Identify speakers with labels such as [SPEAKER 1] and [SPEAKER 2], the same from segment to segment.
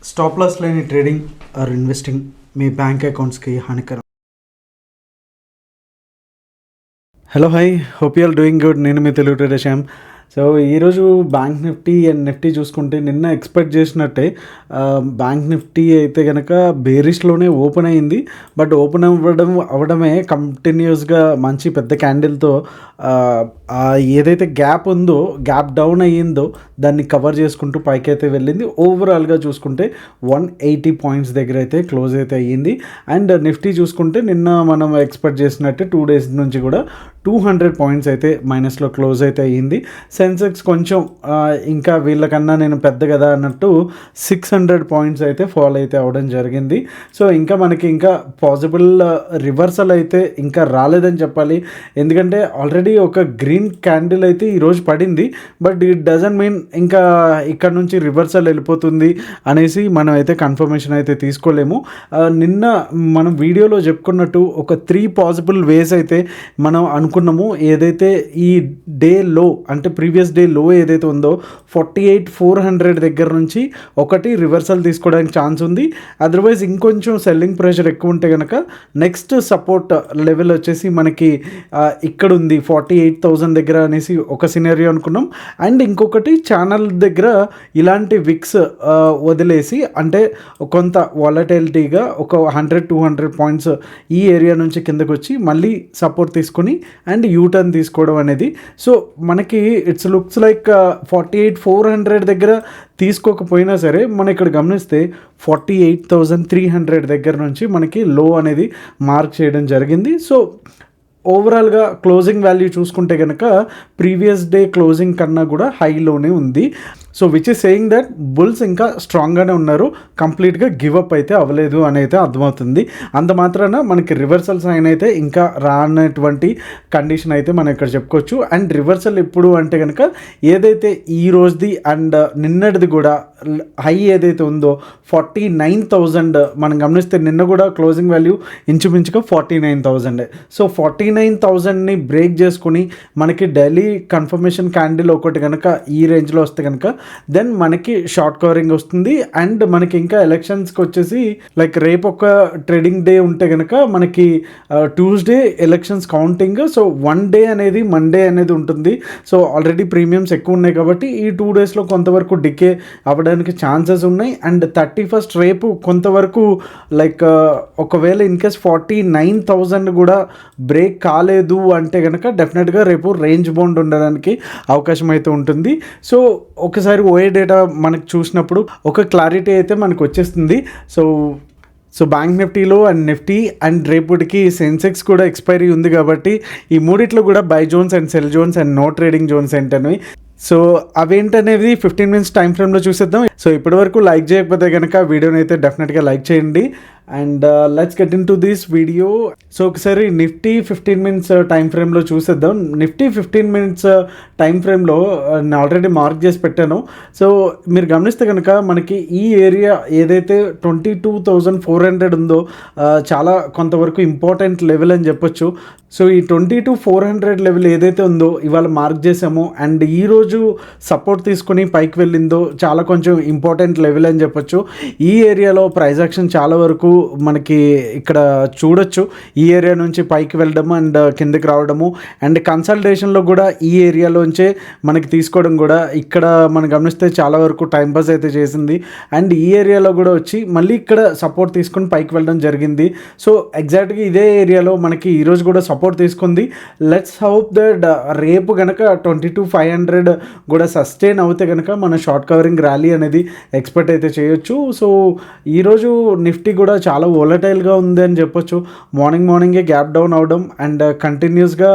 [SPEAKER 1] Stop loss లేని trading or investing మీ bank అకౌంట్స్కి హానికరం. Hello hi, hope you are doing good. నేను మీ తెలుగు ట్రేడర్ శ్యామ్. సో ఈరోజు బ్యాంక్ నిఫ్టీ అండ్ నిఫ్టీ చూసుకుంటే నిన్న ఎక్స్పెక్ట్ చేసినట్టే బ్యాంక్ నిఫ్టీ అయితే కనుక బేరిష్లోనే ఓపెన్ అయింది. బట్ ఓపెన్ అవ్వడమే కంటిన్యూస్గా మంచి పెద్ద క్యాండిల్తో ఏదైతే గ్యాప్ ఉందో, గ్యాప్ డౌన్ అయ్యిందో దాన్ని కవర్ చేసుకుంటూ పైకి అయితే వెళ్ళింది. ఓవరాల్గా చూసుకుంటే 180 పాయింట్స్ దగ్గర అయితే క్లోజ్ అయితే అయ్యింది. అండ్ నిఫ్టీ చూసుకుంటే నిన్న మనం ఎక్స్పెక్ట్ చేసినట్టే 2 days నుంచి కూడా 200 పాయింట్స్ అయితే మైనస్లో క్లోజ్ అయితే అయ్యింది. సెన్సెక్స్ కొంచెం ఇంకా వీళ్ళకన్నా నేను పెద్ద కదా అన్నట్టు 600 పాయింట్స్ అయితే ఫాల్ అయితే అవ్వడం జరిగింది. సో ఇంకా మనకి ఇంకా పాసిబుల్ రివర్సల్ అయితే ఇంకా రాలేదని చెప్పాలి. ఎందుకంటే ఆల్రెడీ ఒక గ్రీన్ క్యాండిల్ అయితే ఈరోజు పడింది. బట్ ఇట్ డజంట్ మీన్ ఇంకా ఇక్కడ నుంచి రివర్సల్ వెళ్ళిపోతుంది అనేసి మనం అయితే కన్ఫర్మేషన్ అయితే తీసుకోలేము. నిన్న మనం వీడియోలో చెప్పుకున్నట్టు ఒక 3 పాసిబుల్ వేస్ అయితే మనం అనుకున్నాము. ఏదైతే ఈ డే లో అంటే ప్రీవియస్ డే లో ఏదైతే ఉందో 48,400 దగ్గర నుంచి ఒకటి రివర్సల్ తీసుకోవడానికి ఛాన్స్ ఉంది. అదర్వైజ్ ఇంకొంచెం సెల్లింగ్ ప్రెషర్ ఎక్కువ ఉంటే కనుక నెక్స్ట్ సపోర్ట్ లెవెల్ వచ్చేసి మనకి ఇక్కడ ఉంది 48,000 దగ్గర అనేసి ఒక సినారియో అనుకున్నాం. అండ్ ఇంకొకటి ఛానల్ దగ్గర ఇలాంటి విక్స్ వదిలేసి అంటే కొంత వాలటిలిటీగా ఒక 100-200 పాయింట్స్ ఈ ఏరియా నుంచి కిందకు వచ్చి మళ్ళీ సపోర్ట్ తీసుకొని అండ్ యూటర్న్ తీసుకోవడం అనేది. సో మనకి ఇట్స్ లుక్స్ లైక్ 48,400 దగ్గర తీసుకోకపోయినా సరే మనం ఇక్కడ గమనిస్తే 48,300 దగ్గర నుంచి మనకి లో అనేది మార్క్ చేయడం జరిగింది. సో ఓవరాల్గా క్లోజింగ్ వాల్యూ చూసుకుంటే కనుక ప్రీవియస్ డే క్లోజింగ్ కన్నా కూడా హైలోనే ఉంది. So which is saying that bulls ఇంకా స్ట్రాంగ్గానే ఉన్నారు, కంప్లీట్గా గివప్ అయితే అవ్వలేదు అని అయితే అర్థమవుతుంది. అంత మాత్రాన మనకి రివర్సల్ సైన్ అయితే ఇంకా రానటువంటి కండిషన్ అయితే మనం ఇక్కడ చెప్పుకోవచ్చు. అండ్ రివర్సల్ ఎప్పుడు అంటే కనుక ఏదైతే ఈ రోజుది అండ్ నిన్నటిది కూడా హై ఏదైతే ఉందో 49,000 మనం గమనిస్తే నిన్న కూడా క్లోజింగ్ వాల్యూ ఇంచుమించుగా 49,000. సో 49,000ని బ్రేక్ చేసుకుని మనకి డైలీ కన్ఫర్మేషన్ క్యాండిల్ ఒకటి కనుక ఈ రేంజ్లో వస్తే కనుక దెన్ మనకి షార్ట్ కవరింగ్ వస్తుంది. అండ్ మనకి ఇంకా ఎలక్షన్స్కి వచ్చేసి లైక్ రేపు ఒక ట్రేడింగ్ డే ఉంటే కనుక మనకి Tuesday elections counting. So 1 day అనేది మండే అనేది ఉంటుంది. సో ఆల్రెడీ ప్రీమియమ్స్ ఎక్కువ ఉన్నాయి కాబట్టి ఈ 2 daysలో కొంతవరకు డికే అవ్వడానికి ఛాన్సెస్ ఉన్నాయి. అండ్ 31st రేపు కొంతవరకు లైక్ ఒకవేళ ఇన్కేస్ 49,000 కూడా బ్రేక్ కాలేదు అంటే కనుక డెఫినెట్గా రేపు రేంజ్ బౌండ్ ఉండడానికి అవకాశం అయితే ఉంటుంది. సో ఒకసారి ఓఏ డేటా మనకు చూసినప్పుడు ఒక క్లారిటీ అయితే మనకు వచ్చేస్తుంది. సో బ్యాంక్ నిఫ్టీలో అండ్ నిఫ్టీ అండ్ రేపటికి సెన్సెక్స్ కూడా ఎక్స్పైరీ ఉంది కాబట్టి ఈ మూడిట్లో కూడా buy zones and sell zones and no trading zones ఏంటనేవి. సో అవేంటనేది 15 minutes టైం ఫ్రేమ్లో చూసేద్దాం. సో ఇప్పటివరకు లైక్ చేయకపోతే కనుక వీడియోని అయితే డెఫినెట్గా లైక్ చేయండి. And let's get in to this video. So ఒకసారి నిఫ్టీ 15 minutes టైం ఫ్రేమ్లో చూసేద్దాం. నిఫ్టీ 15 minutes టైం ఫ్రేమ్లో నేను ఆల్రెడీ మార్క్ చేసి పెట్టాను. సో మీరు గమనిస్తే కనుక మనకి ఈ ఏరియా ఏదైతే 22,400 ఉందో చాలా కొంతవరకు ఇంపార్టెంట్ లెవెల్ అని చెప్పొచ్చు. సో ఈ 22,400 లెవెల్ ఏదైతే ఉందో ఇవాళ మార్క్ చేసామో అండ్ ఈరోజు సపోర్ట్ తీసుకొని పైకి వెళ్ళిందో చాలా కొంచెం ఇంపార్టెంట్ లెవెల్ అని చెప్పొచ్చు. ఈ ఏరియాలో ప్రైస్ యాక్షన్ చాలా వరకు మనకి ఇక్కడ చూడొచ్చు. ఈ ఏరియా నుంచి పైకి వెళ్ళడము అండ్ కిందకి రావడము అండ్ కన్సల్టేషన్లో కూడా ఈ ఏరియాలోంచే మనకి తీసుకోవడం కూడా ఇక్కడ మనం గమనిస్తే చాలా వరకు టైం పాస్ అయితే చేసింది. అండ్ ఈ ఏరియాలో కూడా వచ్చి మళ్ళీ ఇక్కడ సపోర్ట్ తీసుకొని పైకి వెళ్ళడం జరిగింది. సో ఎగ్జాక్ట్గా ఇదే ఏరియాలో మనకి ఈరోజు కూడా సపోర్ట్ తీసుకుంది. లెట్స్ హోప్ దట్ రేపు కనుక 22,500 కూడా సస్టైన్ అవుతే కనుక మన షార్ట్ కవరింగ్ ర్యాలీ అనేది ఎక్స్పెక్ట్ అయితే చేయొచ్చు. సో ఈరోజు నిఫ్టీ కూడా చాలా వోలటైల్గా ఉంది అని చెప్పొచ్చు. మార్నింగే గ్యాప్ డౌన్ అవడం అండ్ కంటిన్యూస్గా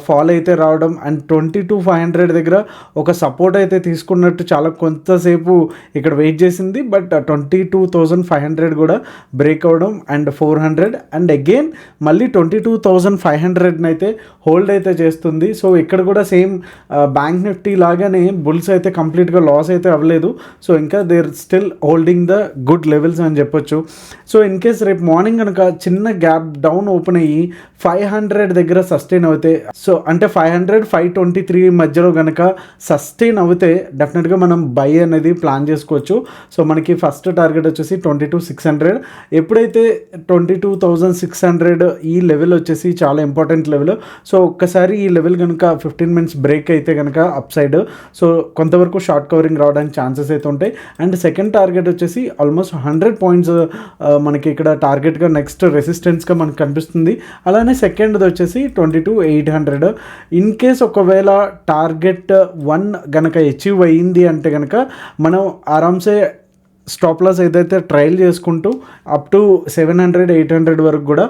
[SPEAKER 1] ఫాల్ అయితే రావడం అండ్ 22,500 దగ్గర ఒక సపోర్ట్ అయితే తీసుకున్నట్టు చాలా కొంతసేపు ఇక్కడ వెయిట్ చేసింది. బట్ 22,500 కూడా బ్రేక్ అవ్వడం అండ్ 400 అండ్ అగైన్ మళ్ళీ 22,500 500 అయితే హోల్డ్ అయితే చేస్తుంది. సో ఇక్కడ కూడా సేమ్ బ్యాంక్ నిఫ్టీ లాగానే బుల్స్ అయితే కంప్లీట్గా లాస్ అయితే అవ్వలేదు. సో ఇంకా there still holding the good levels అని చెప్పొచ్చు. సో ఇన్ కేస్ రేపు మార్నింగ్ కనుక చిన్న గ్యాప్ డౌన్ ఓపెన్ అయ్యి 500 దగ్గర సస్టైన్ అవుతే, సో అంటే 500-523 మధ్యలో కనుక సస్టైన్ అవుతే డెఫినెట్గా మనం బై అనేది ప్లాన్ చేసుకోవచ్చు. సో మనకి ఫస్ట్ టార్గెట్ వచ్చేసి 22,600. ఎప్పుడైతే 22,600 ఈ లెవెల్ వచ్చేసి చాలా ఇంపార్టెంట్ లెవెల్. సో ఒక్కసారి ఈ లెవెల్ కనుక 15 మినిట్స్ బ్రేక్ అయితే కనుక అప్ సైడ్, సో కొంతవరకు షార్ట్ కవరింగ్ రావడానికి ఛాన్సెస్ అయితే ఉంటాయి. అండ్ సెకండ్ టార్గెట్ వచ్చేసి ఆల్మోస్ట్ 100 పాయింట్స్ మనకి ఇక్కడ టార్గెట్గా నెక్స్ట్ రెసిస్టెన్స్గా మనకు కనిపిస్తుంది. అలానే సెకండ్ది వచ్చేసి 22,800. ఇన్ కేస్ ఒకవేళ టార్గెట్ 1 గనక అచీవ్ అయ్యింది అంటే కనుక మనం ఆరామ్సే స్టాప్ లాస్ ఏదైతే ట్రయల్ చేసుకుంటూ అప్ టు 700-800 వరకు కూడా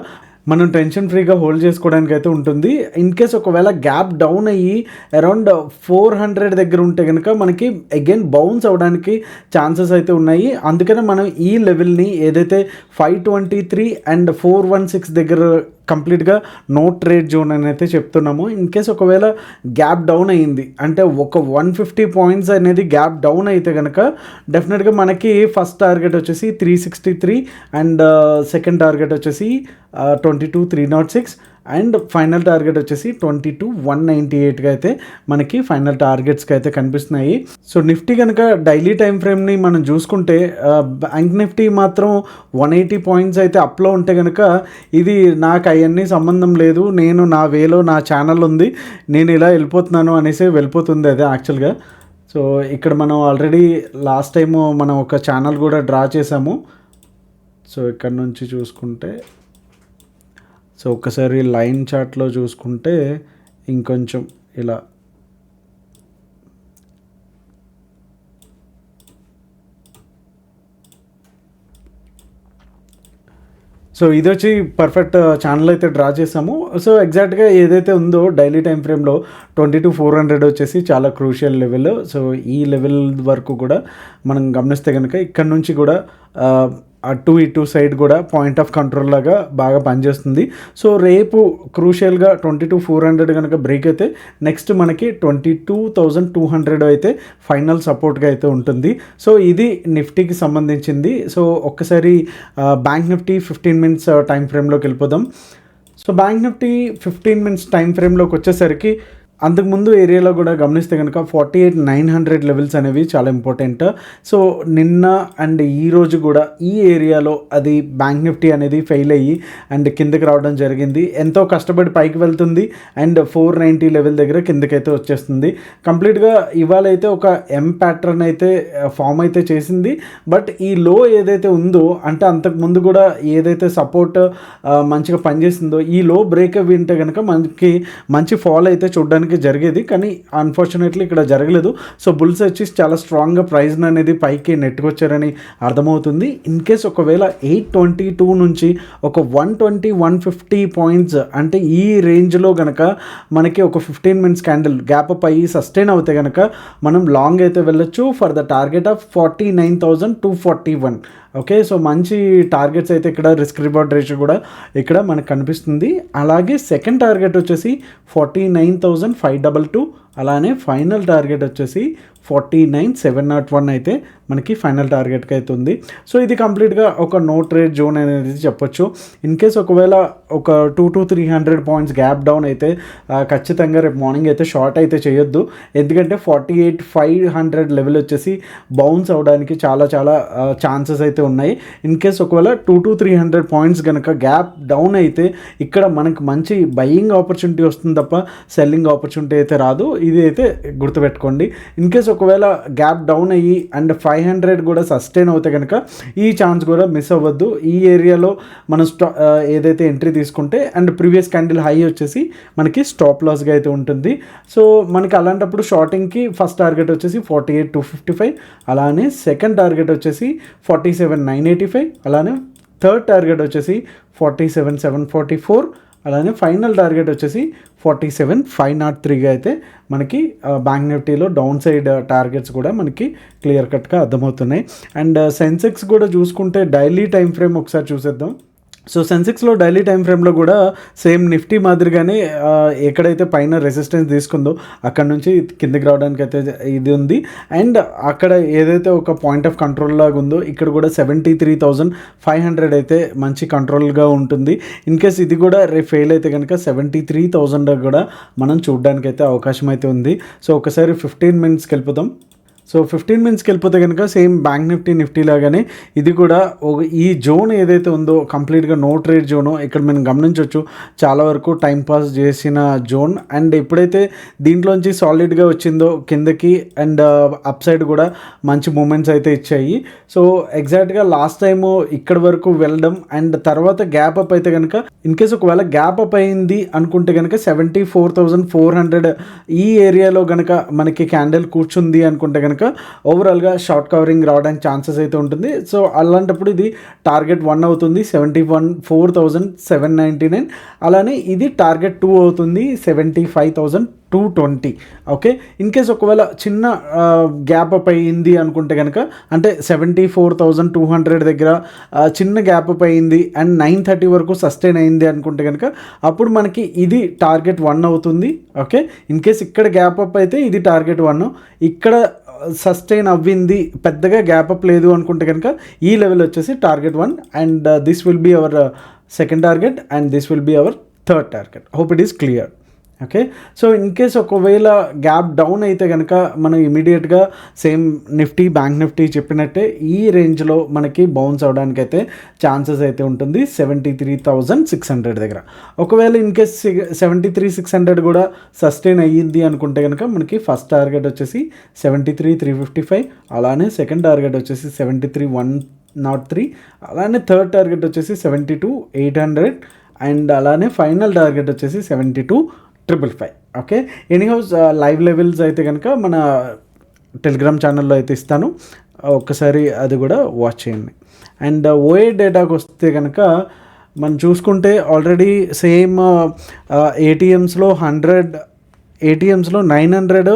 [SPEAKER 1] మనం టెన్షన్ ఫ్రీగా హోల్డ్ చేసుకోవడానికి అయితే ఉంటుంది. ఇన్ కేస్ ఒకవేళ గ్యాప్ డౌన్ అయ్యి అరౌండ్ 400 దగ్గర ఉంటే కనుక మనకి అగైన్ బౌన్స్ అవ్వడానికి ఛాన్సెస్ అయితే ఉన్నాయి. అందుకనే మనం ఈ లెవెల్ని ఏదైతే 523 అండ్ 416 దగ్గర కంప్లీట్గా నో ట్రేడ్ జోన్ అని అయితే చెప్తున్నాము. ఇన్ కేస్ ఒకవేళ గ్యాప్ డౌన్ అయ్యింది అంటే ఒక 150 పాయింట్స్ అనేది గ్యాప్ డౌన్ అయితే కనుక డెఫినెట్గా మనకి ఫస్ట్ టార్గెట్ వచ్చేసి 363 అండ్ సెకండ్ టార్గెట్ వచ్చేసి 22,306 అండ్ ఫైనల్ టార్గెట్ వచ్చేసి 22,198గా అయితే మనకి ఫైనల్ టార్గెట్స్కి అయితే కనిపిస్తున్నాయి. సో నిఫ్టీ కనుక డైలీ టైం ఫ్రేమ్ని మనం చూసుకుంటే బ్యాంక్ నిఫ్టీ మాత్రం 180 పాయింట్స్ అయితే అప్లో ఉంటే కనుక ఇది నాకు అవన్నీ సంబంధం లేదు, నేను నా వేలో నా ఛానల్ ఉంది, నేను ఇలా వెళ్ళిపోతున్నాను అనేసి వెళ్ళిపోతుంది అదే యాక్చువల్గా. సో ఇక్కడ మనం ఆల్రెడీ లాస్ట్ టైము మనం ఒక ఛానల్ కూడా డ్రా చేసాము. సో ఇక్కడ నుంచి చూసుకుంటే, సో ఒకసారి లైన్ చార్ట్లో చూసుకుంటే ఇంకొంచెం ఇలా సో ఇది వచ్చి పర్ఫెక్ట్ ఛానల్ అయితే డ్రా చేసాము. సో ఎగ్జాక్ట్గా ఏదైతే ఉందో డైలీ టైం ఫ్రేమ్లో 22,400 వచ్చేసి చాలా క్రూషియల్ లెవెల్. సో ఈ లెవెల్ వరకు కూడా మనం గమనిస్తే కనుక ఇక్కడ నుంచి కూడా అటు ఇటు సైడ్ కూడా పాయింట్ ఆఫ్ కంట్రోల్ లాగా బాగా పనిచేస్తుంది. సో రేపు క్రూషియల్గా 22,400 కనుక బ్రేక్ అయితే నెక్స్ట్ మనకి 22,200 అయితే ఫైనల్ సపోర్ట్గా అయితే ఉంటుంది. సో ఇది నిఫ్టీకి సంబంధించింది. సో ఒక్కసారి బ్యాంక్ నిఫ్టీ 15 మినిట్స్ టైం ఫ్రేమ్లోకి వెళ్ళిపోదాం. So bank Nifty 15 minutes time ఫ్రేమ్లోకి వచ్చేసరికి అంతకుముందు ఏరియాలో కూడా గమనిస్తే కనుక 48,900 లెవెల్స్ అనేవి చాలా ఇంపార్టెంట్. సో నిన్న అండ్ ఈరోజు కూడా ఈ ఏరియాలో అది బ్యాంక్ నిఫ్టీ అనేది ఫెయిల్ అయ్యి అండ్ కిందకి రావడం జరిగింది. ఎంతో కష్టపడి పైకి వెళ్తుంది అండ్ 490 లెవెల్ దగ్గర కిందకైతే వచ్చేస్తుంది. కంప్లీట్గా ఇవాళ అయితే ఒక ఎం ప్యాటర్న్ అయితే ఫామ్ అయితే చేసింది. బట్ ఈ లో ఏదైతే ఉందో అంటే అంతకుముందు కూడా ఏదైతే సపోర్ట్ మంచిగా పనిచేసిందో ఈ లో బ్రేక్ అవి ఉంటే కనుక మనకి మంచి ఫాల్ అయితే చూడడానికి జరిగేది, కానీ అన్ఫార్చునేట్లీ ఇక్కడ జరగలేదు. సో బుల్స్ వచ్చి చాలా స్ట్రాంగ్గా ప్రైజ్ అనేది పైకి నెట్టుకొచ్చారని అర్థమవుతుంది. ఇన్ కేస్ ఒకవేళ 822 నుంచి ఒక 120-150 పాయింట్స్ అంటే ఈ రేంజ్లో కనుక మనకి ఒక 15 మినిట్స్ క్యాండిల్ గ్యాప్ అప్ అయ్యి సస్టైన్ అవుతే కనుక మనం లాంగ్ అయితే వెళ్ళొచ్చు for the target of 49,241. Okay, so మంచి టార్గెట్స్ అయితే ఇక్కడ రిస్క్ రివార్డ్ రేషియో కూడా ఇక్కడ మనకు కనిపిస్తుంది. అలాగే సెకండ్ టార్గెట్ వచ్చేసి 49,522, అలానే ఫైనల్ టార్గెట్ వచ్చేసి 49,701 అయితే మనకి ఫైనల్ టార్గెట్కి అయితే ఉంది. సో ఇది కంప్లీట్గా ఒక నో ట్రేడ్ జోన్ అనేది చెప్పొచ్చు. ఇన్ కేస్ ఒకవేళ ఒక 200-300 పాయింట్స్ గ్యాప్ డౌన్ అయితే ఖచ్చితంగా రేపు మార్నింగ్ అయితే షార్ట్ అయితే చేయొద్దు. ఎందుకంటే 48,500 లెవెల్ వచ్చేసి బౌన్స్ అవ్వడానికి చాలా ఛాన్సెస్ అయితే ఉన్నాయి. ఇన్ కేస్ ఒకవేళ 200-300 పాయింట్స్ కనుక గ్యాప్ డౌన్ అయితే ఇక్కడ మనకు మంచి బయింగ్ ఆపర్చునిటీ వస్తుంది తప్ప సెల్లింగ్ ఆపర్చునిటీ అయితే రాదు. ఇది అయితే గుర్తుపెట్టుకోండి. ఇన్ కేస్ ఒకవేళ గ్యాప్ డౌన్ అయ్యి అండ్ 500 కూడా సస్టైన్ అవుతే కనుక ఈ ఛాన్స్ కూడా మిస్ అవ్వద్దు. ఈ ఏరియాలో మనం ఏదైతే ఎంట్రీ తీసుకుంటే అండ్ ప్రీవియస్ క్యాండిల్ హై వచ్చేసి మనకి స్టాప్ లాస్గా అయితే ఉంటుంది. సో మనకి అలాంటప్పుడు షార్టింగ్కి ఫస్ట్ టార్గెట్ వచ్చేసి 48,255, అలానే సెకండ్ టార్గెట్ వచ్చేసి 47,985, అలానే థర్డ్ టార్గెట్ వచ్చేసి 47,744, అలానే ఫైనల్ టార్గెట్ వచ్చేసి 47,503గా అయితే మనకి బ్యాంక్ నిఫ్టీలో డౌన్ సైడ్ టార్గెట్స్ కూడా మనకి క్లియర్ కట్గా అర్థమవుతున్నాయి. అండ్ సెన్సెక్స్ కూడా చూసుకుంటే డైలీ టైం ఫ్రేమ్ ఒకసారి చూసేద్దాం. సో సెన్సెక్స్లో డైలీ టైం ఫ్రేమ్లో కూడా సేమ్ నిఫ్టీ మాదిరిగానే ఎక్కడైతే పైన రెసిస్టెన్స్ తీసుకుందో అక్కడ నుంచి కిందకి రావడానికి అయితే ఇది ఉంది. అండ్ అక్కడ ఏదైతే ఒక పాయింట్ ఆఫ్ కంట్రోల్ లాగా ఉందో ఇక్కడ కూడా 73,500 అయితే మంచి కంట్రోల్గా ఉంటుంది. ఇన్ కేస్ ఇది కూడా రేపు ఫెయిల్ అయితే కనుక 73,000 కూడా మనం చూడడానికి అయితే అవకాశం అయితే ఉంది. సో ఒకసారి 15 మినిట్స్కి వెళ్ళిపోతాం. సో 15 మినిట్స్కి వెళ్ళిపోతే కనుక సేమ్ బ్యాంక్ నిఫ్టీ లాగానే ఇది కూడా ఈ జోన్ ఏదైతే ఉందో కంప్లీట్గా నో ట్రేడ్ జోను, ఇక్కడ మనం గమనించవచ్చు చాలా వరకు టైం పాస్ చేసిన జోన్. అండ్ ఎప్పుడైతే దీంట్లోంచి సాలిడ్గా వచ్చిందో కిందకి అండ్ అప్ సైడ్ కూడా మంచి మూమెంట్స్ అయితే ఇచ్చాయి. సో ఎగ్జాక్ట్గా లాస్ట్ టైము ఇక్కడ వరకు వెళ్ళడం అండ్ తర్వాత గ్యాప్ అప్ అయితే కనుక ఇన్ కేస్ ఒకవేళ గ్యాప్ అప్ అయింది అనుకుంటే కనుక 74,400 ఈ ఏరియాలో కనుక మనకి క్యాండిల్ కూర్చుంది అనుకుంటే కనుక ఓవరాల్గా షార్ట్ కవరింగ్ రావడానికి ఛాన్సెస్ అయితే ఉంటుంది. సో అలాంటప్పుడు ఇది టార్గెట్ 1 అవుతుంది 74,799. అలానే ఇది టార్గెట్ 2 అవుతుంది 75,220. ఓకే, ఇన్ కేస్ ఒకవేళ చిన్న గ్యాప్ అప్ అయ్యింది అనుకుంటే కనుక అంటే 74,200 దగ్గర చిన్న గ్యాప్ అప్ అయ్యింది అండ్ 930 వరకు సస్టైన్ అయింది అనుకుంటే కనుక అప్పుడు మనకి ఇది టార్గెట్ 1 అవుతుంది. ఓకే, ఇన్ కేస్ ఇక్కడ గ్యాప్ అప్ అయితే ఇది టార్గెట్ 1, ఇక్కడ సస్టైన్ అవ్వింది పెద్దగా గ్యాప్ అప్ లేదు అనుకుంటే కనుక ఈ లెవెల్ వచ్చేసి target 1 and this will be our second target and this will be our third target. Hope it is clear. Okay, so in case ఒకవేళ గ్యాప్ డౌన్ అయితే కనుక మనం ఇమీడియట్గా సేమ్ నిఫ్టీ బ్యాంక్ నిఫ్టీ చెప్పినట్టే ఈ రేంజ్లో మనకి బౌన్స్ అవడానికి అయితే ఛాన్సెస్ అయితే ఉంటుంది 73,600 దగ్గర. ఒకవేళ ఇన్ కేస్ 73,600 కూడా సస్టైన్ అయ్యింది అనుకుంటే కనుక మనకి ఫస్ట్ టార్గెట్ వచ్చేసి 73,355, అలానే సెకండ్ టార్గెట్ వచ్చేసి 73,103, అలానే థర్డ్ టార్గెట్ వచ్చేసి 72,800 అండ్ అలానే ఫైనల్ టార్గెట్ వచ్చేసి 72,555. ఓకే, ఎనీహౌస్ లైవ్ లెవెల్స్ అయితే కనుక మన టెలిగ్రామ్ ఛానల్లో అయితే ఇస్తాను, ఒక్కసారి అది కూడా వాచ్ చేయండి. అండ్ ఓఏ డేటాకి వస్తే కనుక మనం చూసుకుంటే ఆల్రెడీ సేమ్ ఏటీఎంస్లో 900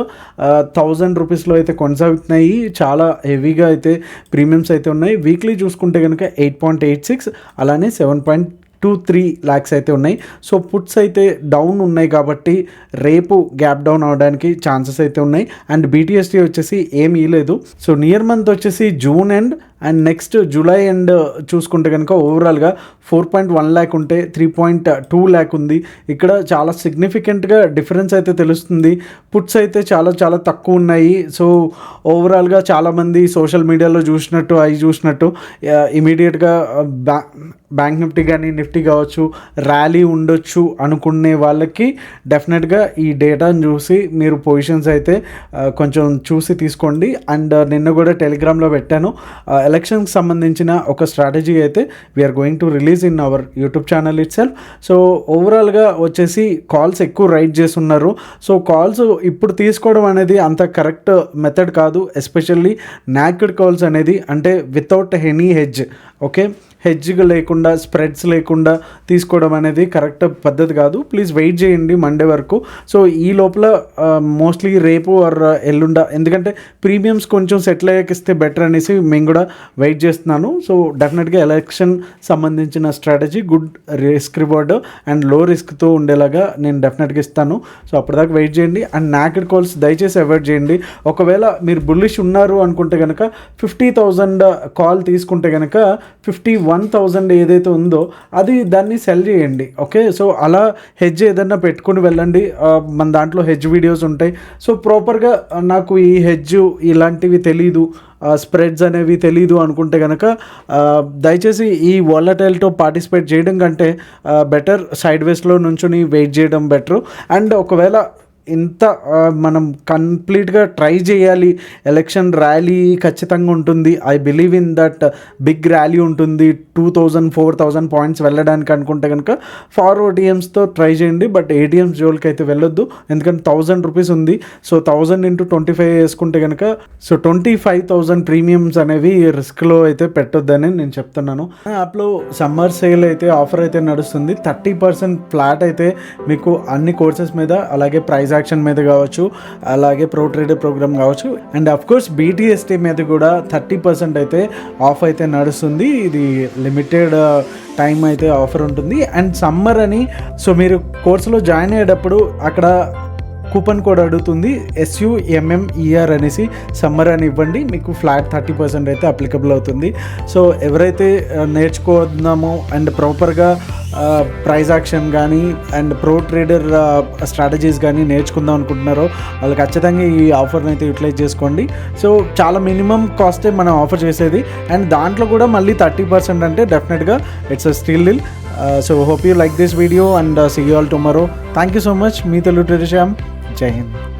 [SPEAKER 1] 1,000 రూపీస్లో అయితే కొనసాగుతున్నాయి. చాలా హెవీగా అయితే ప్రీమియమ్స్ అయితే ఉన్నాయి. వీక్లీ చూసుకుంటే కనుక 8.86 అలానే 7.23 lakhs అయితే ఉన్నాయి. సో పుట్స్ అయితే డౌన్ ఉన్నాయి కాబట్టి రేపు గ్యాప్ డౌన్ అవడానికి ఛాన్సెస్ అయితే ఉన్నాయి. అండ్ బీటీఎస్టీ వచ్చేసి ఏమీ లేదు. సో నియర్ మంత్ వచ్చేసి June and next July and చూసుకుంటే కనుక ఓవరాల్గా 4.1 lakh ఉంటే 3.2 lakh ఉంది. ఇక్కడ చాలా సిగ్నిఫికెంట్గా డిఫరెన్స్ అయితే తెలుస్తుంది. పుట్స్ అయితే చాలా చాలా తక్కువ ఉన్నాయి. సో ఓవరాల్గా చాలామంది సోషల్ మీడియాలో చూసినట్టు ఇమీడియట్గా బ్యాంక్ నిఫ్టీ కానీ నిఫ్టీ కావచ్చు ర్యాలీ ఉండొచ్చు అనుకునే వాళ్ళకి డెఫినెట్గా ఈ డేటాను చూసి మీరు పొజిషన్స్ అయితే కొంచెం చూసి తీసుకోండి. అండ్ నిన్న కూడా టెలిగ్రామ్లో పెట్టాను, ఎలక్షన్కి సంబంధించిన ఒక స్ట్రాటజీ అయితే we're going to release in our YouTube channel itself. So ఓవరాల్గా వచ్చేసి కాల్స్ ఎక్కువ రైట్ చేస్తున్నారు. సో కాల్స్ ఇప్పుడు తీసుకోవడం అనేది అంత కరెక్ట్ మెథడ్ కాదు, ఎస్పెషల్లీ నాక్డ్ కాల్స్ అనేది, అంటే without any hedge. Okay, hedge లేకుండా స్ప్రెడ్స్ లేకుండా తీసుకోవడం అనేది కరెక్ట్ పద్ధతి కాదు. ప్లీజ్ వెయిట్ చేయండి మండే వరకు. సో ఈ లోపల మోస్ట్లీ రేపు ఆర్ ఎల్లుండ, ఎందుకంటే ప్రీమియమ్స్ కొంచెం సెటిల్ అయ్యాకిస్తే బెటర్ అనేసి మేము కూడా వెయిట్ చేస్తున్నాను. సో డెఫినెట్గా ఎలక్షన్ సంబంధించిన strategy good risk reward and లో రిస్క్తో ఉండేలాగా నేను డెఫినెట్గా ఇస్తాను. సో అప్పటిదాకా వెయిట్ చేయండి. అండ్ నాకెడ్ కాల్స్ దయచేసి అవాయిడ్ చేయండి. ఒకవేళ మీరు బుల్లిష్ ఉన్నారు అనుకుంటే కనుక 50,000 కాల్ తీసుకుంటే కనుక 51,000 ఏదైతే ఉందో అది దాన్ని సెల్ చేయండి. ఓకే, సో అలా హెడ్జ్ ఏదన్నా పెట్టుకుని వెళ్ళండి. మన దాంట్లో హెడ్జ్ వీడియోస్ ఉంటాయి. సో ప్రాపర్గా నాకు ఈ హెడ్జ్ ఇలాంటివి తెలీదు, స్ప్రెడ్స్ అనేవి తెలీదు అనుకుంటే కనుక దయచేసి ఈ వాలటైల్తో పార్టిసిపేట్ చేయడం కంటే బెటర్ సైడ్ వేస్లో నుంచుని వెయిట్ చేయడం బెటర్. అండ్ ఒకవేళ ఇంత మనం కంప్లీట్గా ట్రై చేయాలి, ఎలక్షన్ ర్యాలీ ఖచ్చితంగా ఉంటుంది, I believe in that big rally ఉంటుంది 2,000-4,000 పాయింట్స్ వెళ్ళడానికి అనుకుంటే కనుక ఫార్వర్డ్ ఏటీఎమ్స్తో ట్రై చేయండి. బట్ ఏటీఎమ్స్ జోలికి అయితే వెళ్ళొద్దు, ఎందుకంటే 1,000 రూపీస్ ఉంది. సో 1,000 × 25 వేసుకుంటే కనుక సో 25,000 ప్రీమియమ్స్ అనేవి రిస్క్లో అయితే పెట్టొద్దని నేను చెప్తున్నాను. యాప్లో సమ్మర్ సేల్ అయితే ఆఫర్ అయితే నడుస్తుంది, 30% ఫ్లాట్ అయితే మీకు అన్ని కోర్సెస్ మీద, అలాగే ప్రైజ్ యాక్షన్ మీద కావచ్చు, అలాగే ప్రో ట్రేడర్ ప్రోగ్రామ్ కావచ్చు, అండ్ అఫ్కోర్స్ BTST మీద కూడా 30% అయితే ఆఫ్ అయితే నడుస్తుంది. ఇది లిమిటెడ్ టైం అయితే ఆఫర్ ఉంటుంది. అండ్ సమ్మర్ అని, సో మీరు కోర్సులో జాయిన్ అయ్యేటప్పుడు అక్కడ కూపన్ కోడ్ అడుగుతుంది, SUMMER అనేసి సమ్మర్ అని ఇవ్వండి, మీకు ఫ్లాట్ 30% అయితే అప్లికబుల్ అవుతుంది. సో ఎవరైతే నేర్చుకుందామో అండ్ ప్రాపర్గా ప్రైస్ యాక్షన్ కానీ అండ్ ప్రో ట్రేడర్ స్ట్రాటజీస్ కానీ నేర్చుకుందాం అనుకుంటున్నారో వాళ్ళు ఖచ్చితంగా ఈ ఆఫర్ని అయితే యూటిలైజ్ చేసుకోండి. సో చాలా మినిమం కాస్టే మనం ఆఫర్ చేసేది, అండ్ దాంట్లో కూడా మళ్ళీ 30% అంటే డెఫినెట్గా it's a steal deal. So hope you like this video and see you all tomorrow. Thank you so much. మీ తెలుగు ట్రేడర్ శ్యామ్. జై హింద్.